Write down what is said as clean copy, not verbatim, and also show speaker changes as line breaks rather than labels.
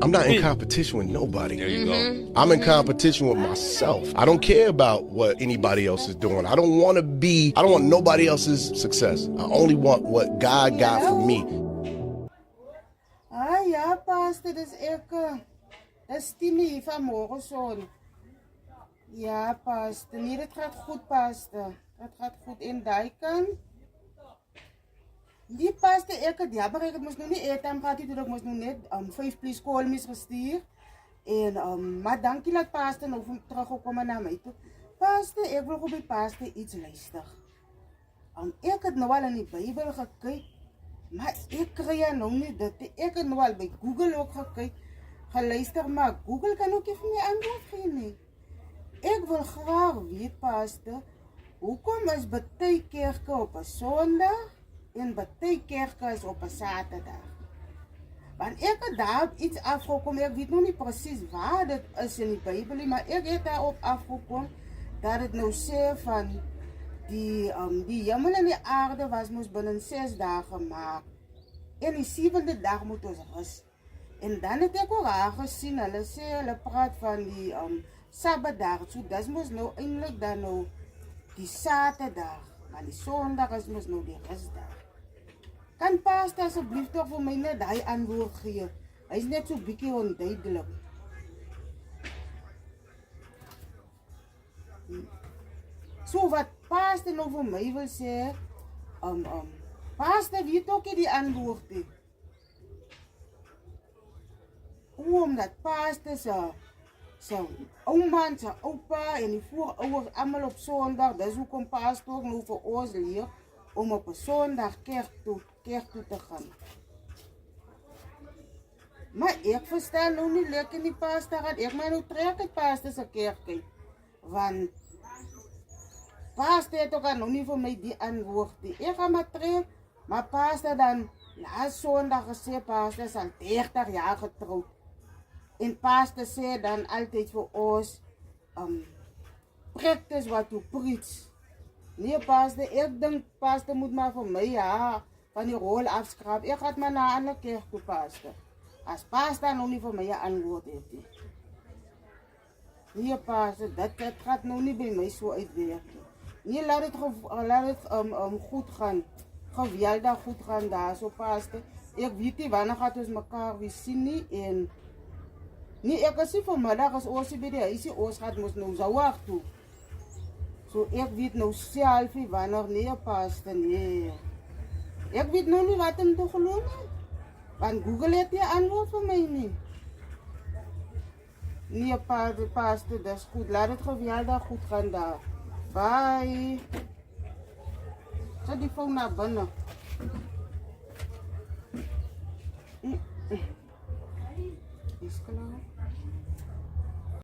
I'm not in competition with nobody.
There you go.
I'm in competition with myself. I don't care about what anybody else is doing. I don't want nobody else's success. I only want what God got for me.
Ah ja, pastor, dis ek. Dis Tini vanmorgen son. Ja, pastor. Nee, dit gaat goed, pastor. Het gaat goed in die kant. Die pastor, ek het jammer, ek moest nog nie airtime gehad, toe ek moest nog net 5 please call mis gestuur. En, maar dankie dat pastor nog teruggekomen naar mij toe. Pastor, ek wil op die pastor iets luister. Ek het nou al in die Bijbel gekyk, maar ek kry nou nie dit. Ek het nou al by Google ook gekyk, geluister, maar Google kan ook nie vir my antwoord gee nie. Ek wil graag weet, pastor, hoekom is baie kerke op 'n Sondag en baie kerke is op 'n Saterdag? Want ek het daar iets afgekom, ek weet nog nie presies waar dit is in die Bybel, maar ek het daarop afgekom dat het nou sê van die hemel en die aarde moes binne 6 dae gemaak. En die 7de dag moet ons rus. En dan het ek ook haar gesien, hulle praat van die Sabbatdag, so dis moes nou eintlik dan nou die Saterdag, maar die Sondag is moes nou die rustdag. Kan pastor asseblief toch vir my net die antwoord gee? Hy is net so bietjie onduidelik. So wat pastor nou vir my wil sê, pastor weet ook nie die antwoord nie. Omdat pastor sy ouma en sy oupa en die voorouers allemaal op Sondag, dis hoekom pastor ook nou vir ons leer om op 'n Sondag kerk toe te gaan. Maar ek verstaan nou nie lekker nie pastor, dat ek my nou trek het pastor se kerk kyk, want pastor het ook al nou nie vir my die antwoord nie. Ek gaan maar trek, maar pastor dan laas Sondag gesê, pastor is al 30 jaar getrouwd. En pastor sê dan altyd vir ons, practice what you preach. Nee pastor, ek dink pastor moet maar vir my van die rol afskraap. Ek gaat maar na 'n ander kerk toe pastor. As pastor nou nie vir my 'n antwoord het nie. Nee pastor, dit gaat nou nie by my so uitwerk nie. Nee, laat het goed gaan. Geweldig goed gaan daar so pastor. Ek weet nie wanneer gaat ons mekaar weer sien nie en nee, ek is nie vanmiddag as ons by die huisie, ons gaat ons nou Zouag toe. So ek weet nou self nie wanneer, nee pastor, nee. Ek weet nou nie wat om te geloof nie. Want Google het nie antwoord vir my nie. Nee pastor, dis goed, laat het geweldig goed gaan daar. Bye. Zet die phone naar binnen.